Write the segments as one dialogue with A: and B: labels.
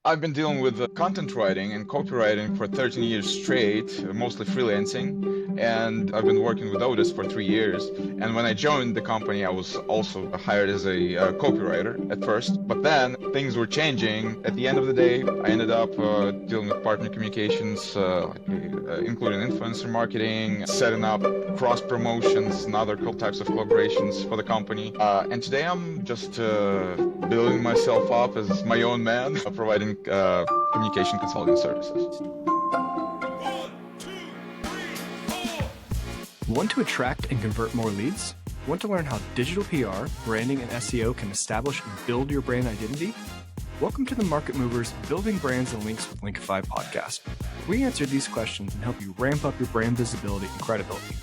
A: I've been dealing with content writing and copywriting for 13 years straight, mostly freelancing, and I've been working with Odys for 3 years. And when I joined the company, I was also hired as a copywriter at first, but then things were changing. At the end of the day, I ended up dealing with partner communications, including influencer marketing, setting up cross promotions and other types of collaborations for the company. And today I'm just building myself up as my own man, providing communication consulting services.
B: Want to attract and convert more leads? Want to learn how digital PR, branding, and SEO can establish and build your brand identity? Welcome to the Market Movers Building Brands and Links with Linkify podcast. We answer these questions and help you ramp up your brand visibility and credibility.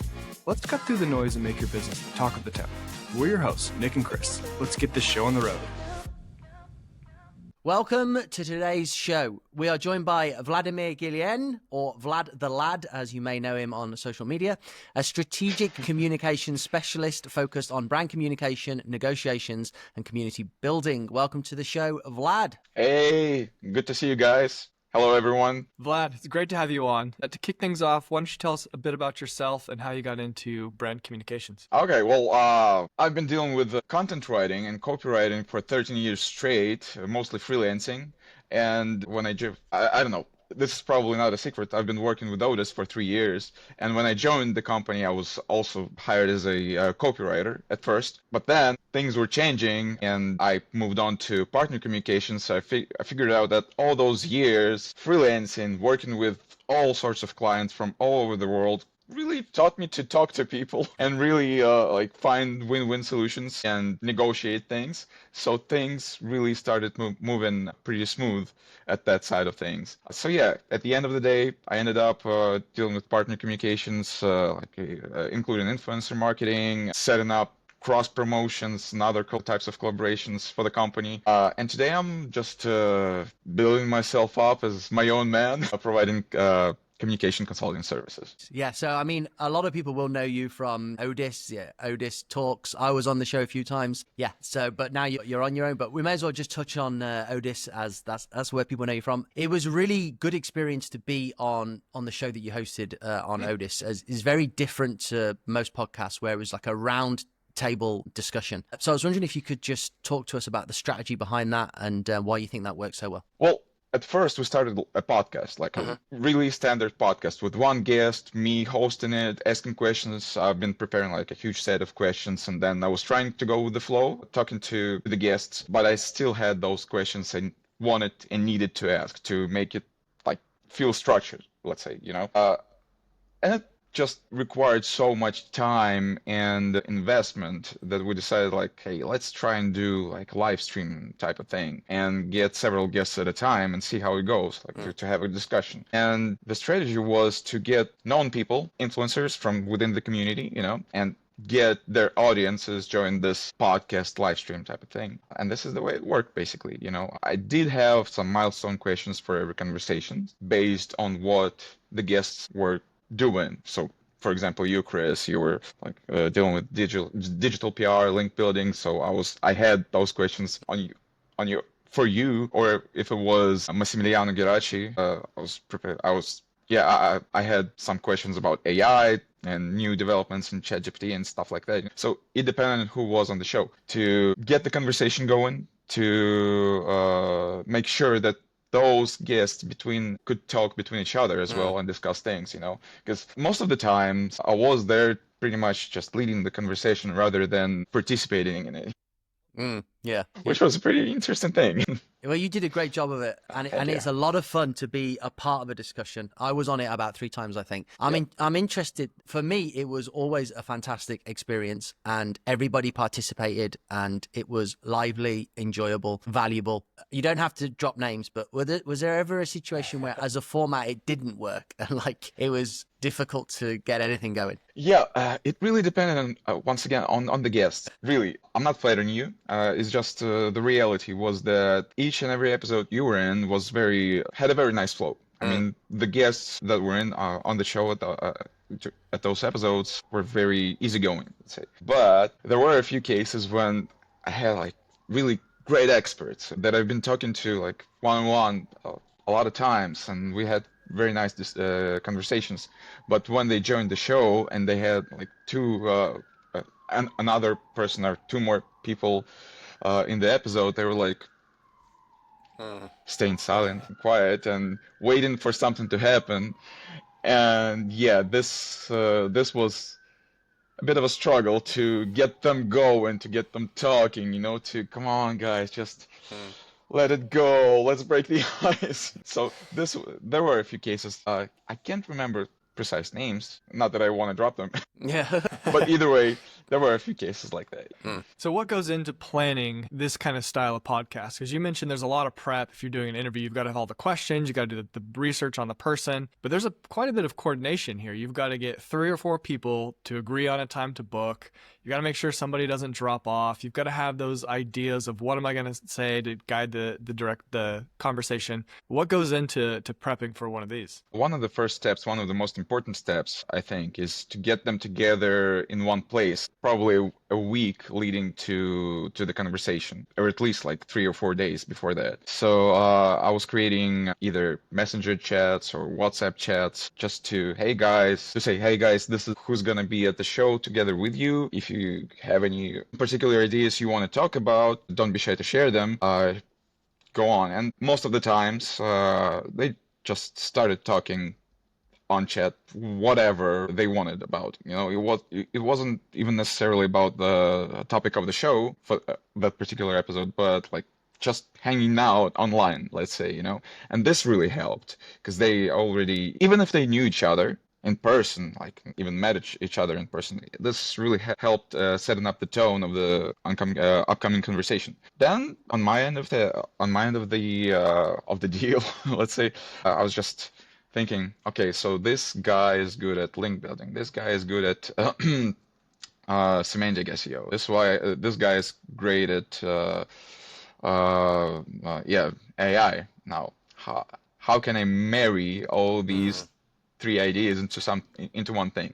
B: Let's cut through the noise and make your business the talk of the town. We're your hosts, Nick and Chris. Let's get this show on the road.
C: Welcome to today's show. We are joined by Vlad Ghilien, or Vlad the Lad, as you may know him on social media, a strategic communications specialist focused on brand communication, negotiations, and community building. Welcome to the show, Vlad.
A: Hey, good to see you guys. Hello, everyone.
B: Vlad, it's great to have you on. To kick things off, why don't you tell us a bit about yourself and how you got into brand communications?
A: Okay, well, I've been dealing with content writing and copywriting for 13 years straight, mostly freelancing. And when I don't know, this is probably not a secret. I've been working with Odys for 3 years. And when I joined the company, I was also hired as a copywriter at first. But then things were changing and I moved on to partner communications. So I figured out that all those years freelancing, working with all sorts of clients from all over the world, really taught me to talk to people and really find win-win solutions and negotiate things. So things really started moving pretty smooth at that side of things. So yeah, at the end of the day, I ended up dealing with partner communications, including influencer marketing, setting up cross promotions and other types of collaborations for the company. And today I'm just building myself up as my own man, providing communication consulting services.
C: Yeah, so I mean, a lot of people will know you from Odys, Odys Talks. I was on the show a few times. Yeah, so but now you're on your own. But we may as well just touch on Odys, as that's where people know you from. It was a really good experience to be on the show that you hosted on Odys. It's very different to most podcasts where it was like a round table discussion. So I was wondering if you could just talk to us about the strategy behind that and why you think that worked so well.
A: Well, at first, we started a podcast, like a really standard podcast with one guest, me hosting it, asking questions. I've been preparing like a huge set of questions, and then I was trying to go with the flow, talking to the guests, but I still had those questions I wanted and needed to ask to make it like feel structured, let's say, and it just required so much time and investment that we decided like, hey, let's try and do like a live stream type of thing and get several guests at a time and see how it goes, like to have a discussion. And the strategy was to get known people, influencers from within the community, and get their audiences join this podcast live stream type of thing. And this is the way it worked, basically. I did have some milestone questions for every conversation based on what the guests were doing. So for example, you, Chris, you were like dealing with digital PR, link building. So I had those questions on you for you. Or if it was Massimiliano Geraci, I was prepared. I had some questions about AI and new developments in ChatGPT and stuff like that. So it depended on who was on the show to get the conversation going, to make sure that those guests could talk between each other as well and discuss things, because most of the times I was there pretty much just leading the conversation rather than participating in it.
C: Yeah.
A: Which was a pretty interesting thing.
C: Well, you did a great job of it, and it's a lot of fun to be a part of a discussion. I was on it about 3 times, I think. I'm interested. For me, it was always a fantastic experience, and everybody participated, and it was lively, enjoyable, valuable. You don't have to drop names, but was there ever a situation where, as a format, it didn't work, and like it was difficult to get anything going?
A: Yeah, it really depended on once again on the guest. Really, I'm not flattering you. It's just the reality was that each and every episode you were in had a very nice flow. I mean, the guests that were on the show at those episodes were very easygoing, let's say. But there were a few cases when I had like really great experts that I've been talking to like one-on-one a lot of times, and we had very nice conversations. But when they joined the show and they had like another person or two more people in the episode, they were like staying silent and quiet and waiting for something to happen. And yeah, this was a bit of a struggle to get them going, to get them talking, to come on, guys, just let it go. Let's break the ice. So there were a few cases. I can't remember precise names. Not that I want to drop them,
C: Yeah.
A: but either way, there were a few cases like that.
B: So what goes into planning this kind of style of podcast? Because you mentioned there's a lot of prep. If you're doing an interview, you've got to have all the questions, you got to do the research on the person, but there's quite a bit of coordination here. You've got to get 3 or 4 people to agree on a time to book. You got to make sure somebody doesn't drop off. You've got to have those ideas of what am I going to say to guide the conversation. What goes into prepping for one of these?
A: One of the first steps, one of the most important steps, I think, is to get them together in one place, probably a week leading to the conversation, or at least like 3 or 4 days before that. So I was creating either messenger chats or WhatsApp chats just to say, hey guys, this is who's gonna be at the show together with you. If you have any particular ideas you want to talk about, don't be shy to share them. Go on. And most of the times, they just started talking on chat whatever they wanted about. It wasn't even necessarily about the topic of the show for that particular episode, but like just hanging out online, let's say. And this really helped because they already, even if they knew each other in person, like even met each other in person, this really helped setting up the tone of the upcoming conversation. Then on my end of the deal, let's say, I was just thinking, okay, so this guy is good at link building. This guy is good at semantic SEO. This guy is great at AI. Now, how can I marry all these 3 ideas into one thing?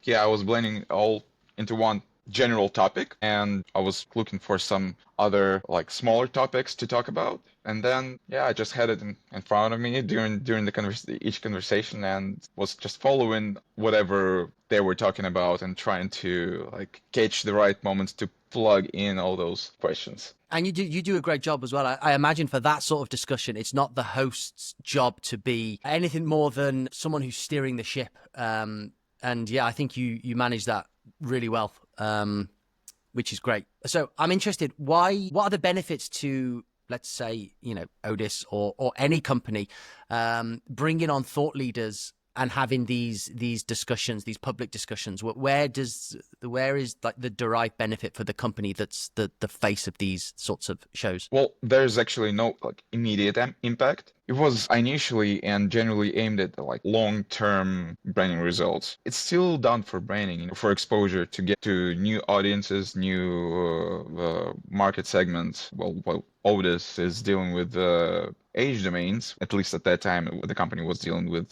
A: I was blending all into one general topic, and I was looking for some other like smaller topics to talk about, and then I just had it in front of me during each conversation, and was just following whatever they were talking about and trying to like catch the right moments to plug in all those questions.
C: And you do a great job as well. I imagine for that sort of discussion, it's not the host's job to be anything more than someone who's steering the ship. And I think you manage that really well, which is great. So I'm interested, what are the benefits to, let's say, Odys or any company, bringing on thought leaders and having these discussions, these public discussions? Where is like the derived benefit for the company that's the face of these sorts of shows?
A: Well, there's actually no like immediate impact. It was initially and generally aimed at like long-term branding results. It's still done for branding, for exposure, to get to new audiences, new market segments. Well, Odys is dealing with age domains. At least at that time, the company was dealing with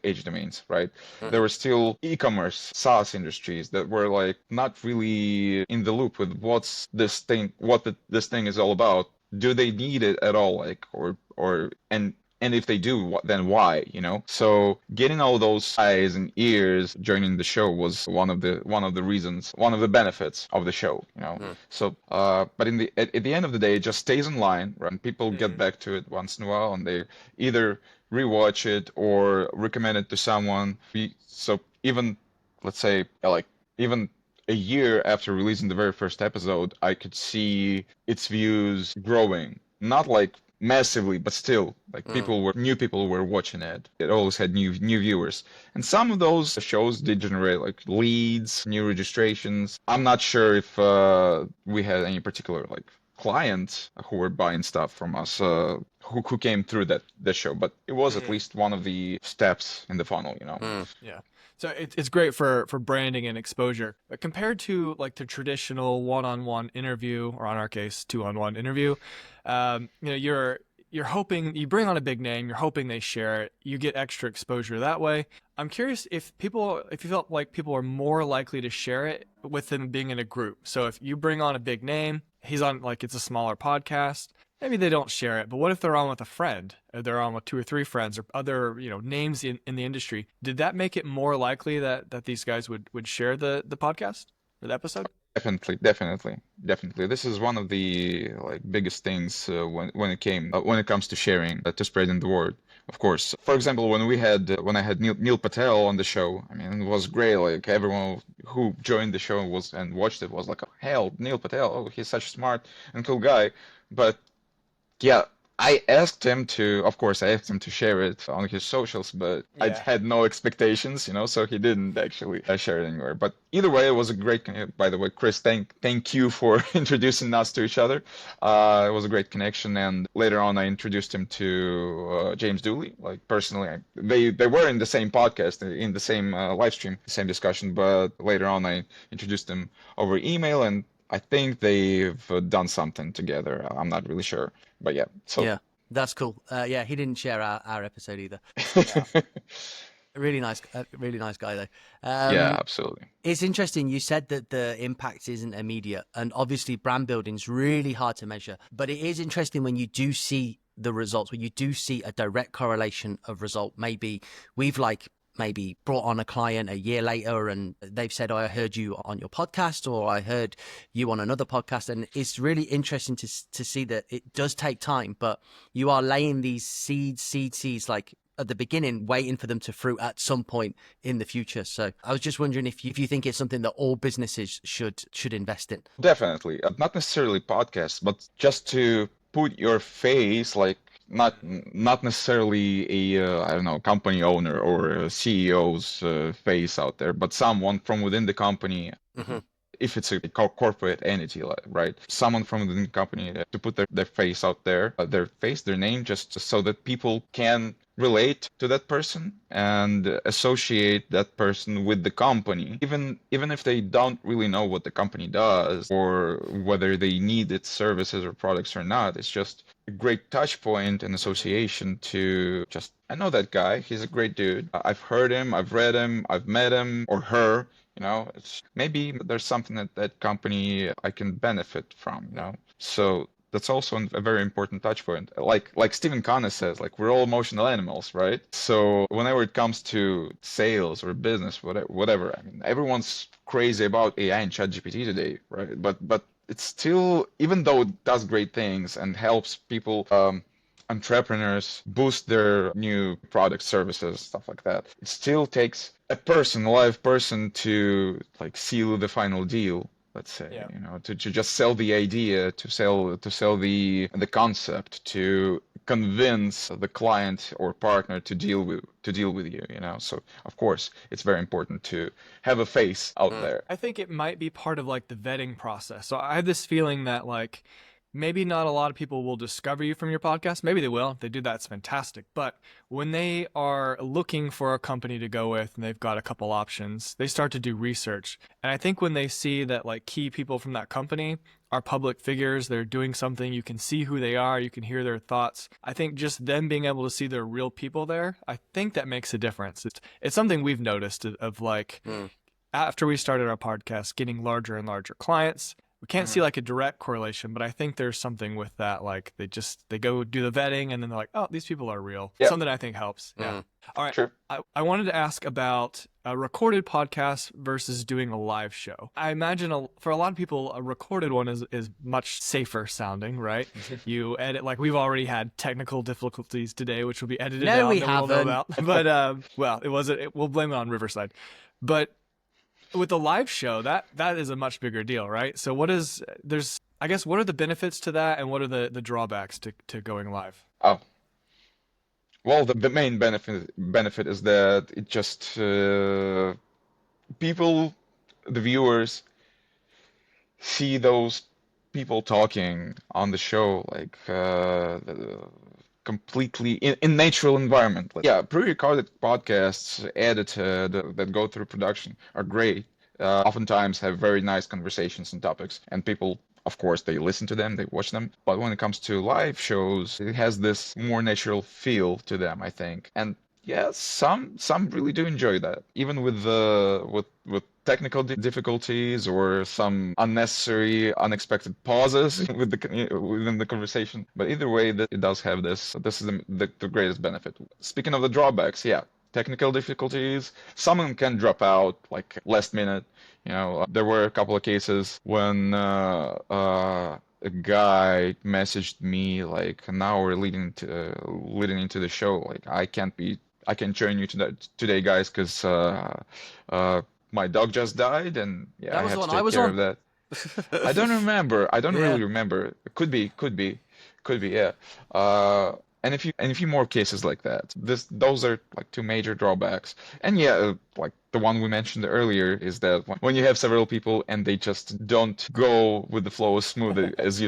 A: age domains, right? There were still e-commerce, SaaS industries that were like not really in the loop with what this thing is all about. Do they need it at all? Like, and if they do, then why? So getting all those eyes and ears joining the show was one of the reasons, one of the benefits of the show. So, but at the end of the day, it just stays online, right? And people get back to it once in a while, and they either rewatch it or recommend it to someone. So even, let's say, like even a year after releasing the very first episode, I could see its views growing. Not like massively, but still, like new people were watching it. It always had new viewers. And some of those shows did generate like leads, new registrations. I'm not sure if we had any particular like clients who were buying stuff from us who came through that show, but it was at least one of the steps in the funnel.
B: Yeah. So it's great for branding and exposure. But compared to like the traditional one-on-one interview, or in our case, 2-on-1 interview, you're hoping you bring on a big name, you're hoping they share it, you get extra exposure that way. I'm curious if you felt like people are more likely to share it with them being in a group. So if you bring on a big name, he's on, like, it's a smaller podcast. Maybe they don't share it, but what if they're on with a friend, or they're on with 2 or 3 friends, or other, names in the industry? Did that make it more likely that these guys would share the podcast or the episode?
A: Definitely. This is one of the like biggest things when it comes to sharing, to spreading the word. Of course, for example, when I had Neil Patel on the show, I mean, it was great. Like everyone who joined the show and watched it was like, oh, hell, Neil Patel, oh, he's such a smart and cool guy. But yeah, of course, I asked him to share it on his socials, but I
B: Yeah.
A: had no expectations, so he didn't actually share it anywhere. But either way, it was a great, by the way, Chris, thank you for introducing us to each other. It was a great connection, and later on, I introduced him to James Dooley. Like personally, they were in the same podcast, in the same live stream, the same discussion, but later on, I introduced them over email, and I think they've done something together. I'm not really sure. But yeah, so
C: Yeah, that's cool. Yeah, he didn't share our episode either. Really nice guy though.
A: yeah, absolutely.
C: It's interesting. You said that the impact isn't immediate, and obviously brand building is really hard to measure. But it is interesting when you do see the results, when you do see a direct correlation of result. Maybe maybe brought on a client a year later and they've said, oh, I heard you on your podcast, or I heard you on another podcast. And it's really interesting to see that it does take time, but you are laying these seeds like at the beginning, waiting for them to fruit at some point in the future. So I was just wondering if you think it's something that all businesses should invest in.
A: Definitely. Not necessarily podcasts, but just to put your face, like not necessarily a I don't know, company owner or a CEO's face out there, but someone from within the company.
C: Mm-hmm.
A: If it's a corporate entity, right? Someone from within the company to put their face out there, their name, just so that people can relate to that person and associate that person with the company, even if they don't really know what the company does or whether they need its services or products or not. It's just a great touch point and association to just, I know that guy, he's a great dude. I've heard him, I've read him, I've met him or her. It's maybe there's something that company I can benefit from, So that's also a very important touch point. Like Stephen Connor says, like we're all emotional animals, right? So whenever it comes to sales or business, whatever, I mean, everyone's crazy about AI and ChatGPT today, right? But it's still, even though it does great things and helps people, entrepreneurs boost their new products, services, stuff like that, it still takes a live person to like seal the final deal, let's say.
B: Yeah.
A: To just sell the idea, to sell the concept, to convince the client or partner to deal with you, So of course it's very important to have a face out there.
B: I think it might be part of like the vetting process. So I have this feeling that like maybe not a lot of people will discover you from your podcast. Maybe they will. If they do that, it's fantastic. But when they are looking for a company to go with and they've got a couple options, they start to do research. And I think when they see that like key people from that company are public figures, they're doing something, you can see who they are, you can hear their thoughts. I think just them being able to see they're real people there, I think that makes a difference. It's something we've noticed of like, after we started our podcast, getting larger and larger clients. We can't see like a direct correlation, but I think there's something with that. Like they go do the vetting and then they're like, oh, these people are real.
A: Yeah.
B: Something I think helps. Yeah. All right.
A: Sure.
B: I wanted to ask about a recorded podcast versus doing a live show. I imagine for a lot of people, a recorded one is much safer sounding, right? You edit, like we've already had technical difficulties today, which will be edited out.
C: No, we
B: that we'll know
C: haven't.
B: about. But well, we'll blame it on Riverside. But with a live show, that is a much bigger deal, right? So what are the benefits to that, and what are the drawbacks to going live?
A: Oh, well, the main benefit is that it just people, the viewers, see those people talking on the show like completely in natural environment. Like, yeah, pre-recorded podcasts edited that go through production are great. Oftentimes have very nice conversations and topics, and people, of course, they listen to them, they watch them. But when it comes to live shows, it has this more natural feel to them, I think. And yeah, some really do enjoy that, even with technical difficulties or some unnecessary, unexpected pauses within the conversation. But either way, it does have this. This is the greatest benefit. Speaking of the drawbacks, yeah, technical difficulties. Someone can drop out like last minute. There were a couple of cases when a guy messaged me like an hour leading into the show. Like, I can't join you today, guys, because my dog just died, and yeah,
C: That
A: I
C: was the
A: have to
C: one I
A: take
C: was
A: care
C: on.
A: of that. I don't remember. I don't
C: Yeah.
A: really remember. Could be, yeah. And a few more cases like that. Those are like two major drawbacks. And yeah, like the one we mentioned earlier is that when you have several people and they just don't go with the flow as smooth as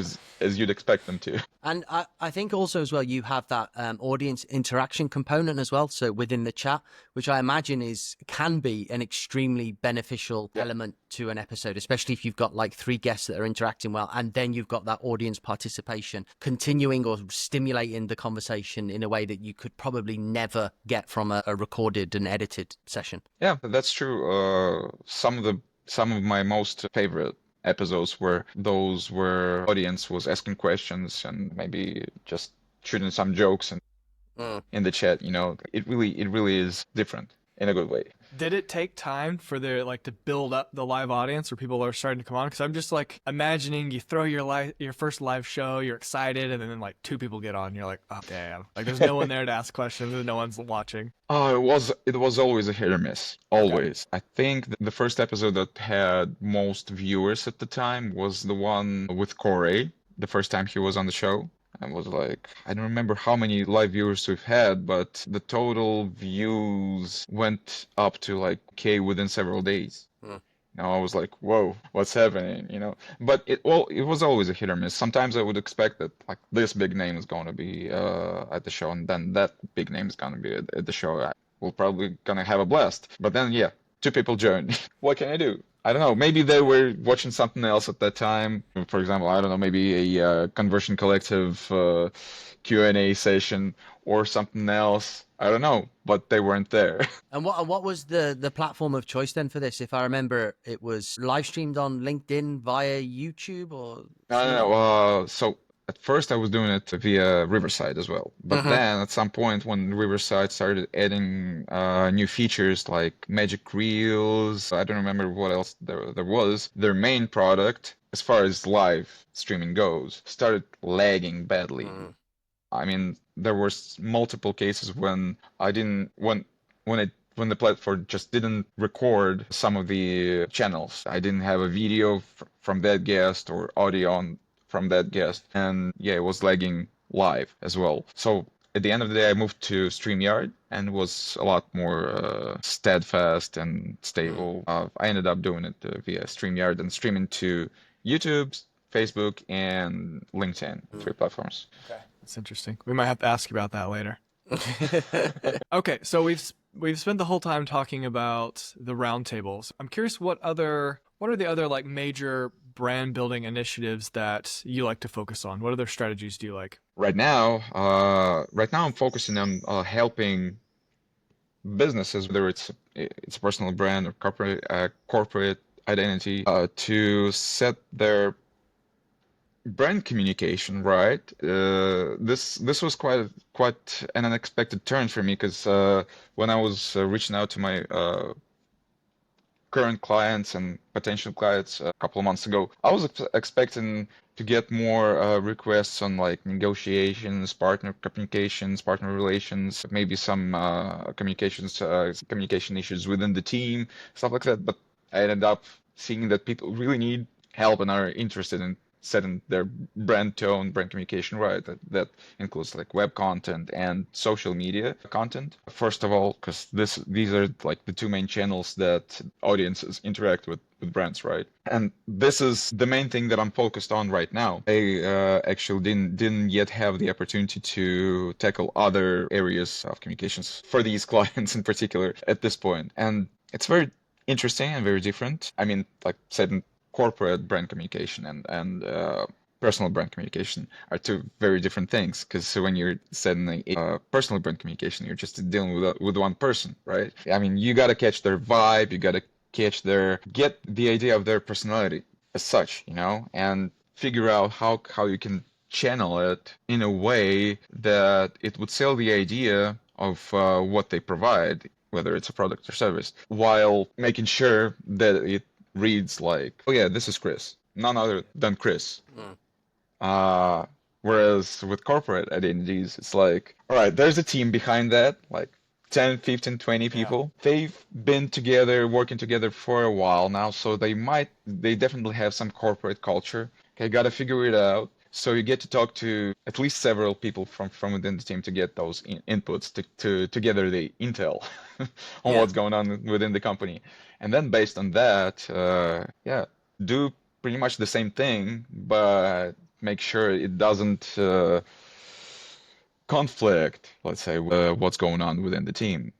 A: you'd expect them to.
C: And I think also as well, you have that audience interaction component as well. So within the chat, which I imagine can be an extremely beneficial element to an episode, especially if you've got like 3 guests that are interacting well, and then you've got that audience participation continuing or stimulating the conversation in a way that you could probably never get from a recorded and edited session.
A: Yeah, that's true. Some of my most favorite episodes were those where audience was asking questions and maybe just shooting some jokes in the chat. It really is different in a good way.
B: Did it take time for to build up the live audience where people are starting to come on? Because I'm just like imagining you throw your first live show, you're excited, and then like 2 people get on, you're like, oh damn, like there's no one there to ask questions, and no one's watching.
A: It was always a hit or miss. Always. Okay. I think the first episode that had most viewers at the time was the one with Corey, the first time he was on the show. I was like, I don't remember how many live viewers we've had, but the total views went up to like K within several days. I was like, whoa, what's happening? But it was always a hit or miss. Sometimes I would expect that like this big name is going to be at the show, and then that big name is going to be at the show. We're probably gonna have a blast. But then, yeah, 2 people joined. What can I do? I don't know. Maybe they were watching something else at that time. For example, I don't know, maybe a Conversion Collective Q&A session or something else. I don't know, but they weren't there.
C: And what was the platform of choice then for this? If I remember, it was live streamed on LinkedIn via YouTube or...
A: No. So at first I was doing it via Riverside as well. But then at some point when Riverside started adding new features like magic reels, I don't remember what else there was, their main product, as far as live streaming goes, started lagging badly. I mean, there were multiple cases when when the platform just didn't record some of the channels. I didn't have a video from that guest or audio from that guest, and yeah, it was lagging live as well. So at the end of the day, I moved to StreamYard and it was a lot more steadfast and stable. I ended up doing it via StreamYard and streaming to YouTube, Facebook, and LinkedIn, 3 platforms.
B: Okay. That's interesting. We might have to ask you about that later. Okay, so we've spent the whole time talking about the roundtables. I'm curious, what are the other like major brand building initiatives that you like to focus on? What other strategies do you like?
A: Right now I'm focusing on helping businesses, whether it's a personal brand or corporate identity, to set their brand communication right. This was quite an unexpected turn for me, because when I was reaching out to my current clients and potential clients a couple of months ago, I was expecting to get more requests on like negotiations, partner communications, partner relations, maybe some communication issues within the team, stuff like that. But I ended up seeing that people really need help and are interested in setting their brand tone, brand communication right. That includes like web content and social media content. First of all, because these are like the 2 main channels that audiences interact with brands, right? And this is the main thing that I'm focused on right now. I actually didn't yet have the opportunity to tackle other areas of communications for these clients in particular at this point. And it's very interesting and very different. I mean, like setting corporate brand communication and personal brand communication are 2 very different things, because when you're setting a personal brand communication, you're just dealing with one person, right? I mean, you got to catch their vibe, you got to get the idea of their personality as such, and figure out how you can channel it in a way that it would sell the idea of what they provide, whether it's a product or service, while making sure that it reads like, oh yeah, this is Chris, none other than Chris. Uh, Whereas with corporate identities, it's like, all right, there's a team behind that, like 10, 15, 20 people. They've been together, working together for a while now, so they definitely have some corporate culture. Okay, got to figure it out. So you get to talk to at least several people from within the team to get those inputs to gather the intel on what's going on within the company. And then based on that, do pretty much the same thing, but make sure it doesn't conflict, let's say, what's going on within the team.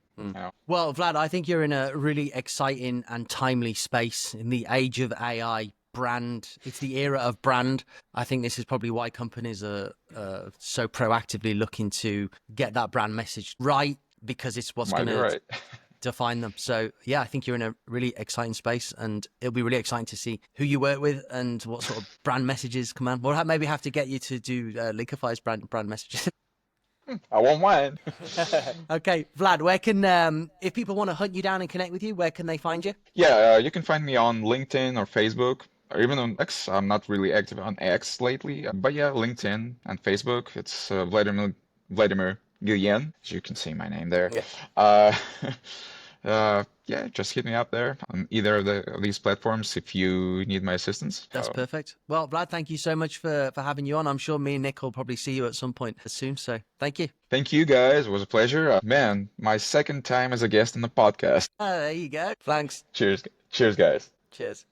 C: Well, Vlad, I think you're in a really exciting and timely space in the age of AI. Brand, it's the era of brand. I think this is probably why companies are so proactively looking to get that brand message right, because it's what's going to define them. So yeah, I think you're in a really exciting space, and it'll be really exciting to see who you work with and what sort of brand messages come out. We'll maybe have to get you to do Linkify's brand messages.
A: I won't mind.
C: Okay, Vlad, where can, if people want to hunt you down and connect with you, where can they find you?
A: Yeah, you can find me on LinkedIn or Facebook, or even on X. I'm not really active on X lately, but yeah, LinkedIn and Facebook. It's Vladimir Ghilien, as you can see my name there. Yeah, just hit me up there on either of these platforms if you need my assistance.
C: That's perfect. Well, Vlad, thank you so much for having you on. I'm sure me and Nick will probably see you at some point soon. So thank you.
A: Thank you, guys. It was a pleasure. Man, my second time as a guest on the podcast.
C: There you go. Thanks.
A: Cheers. Cheers, guys.
C: Cheers.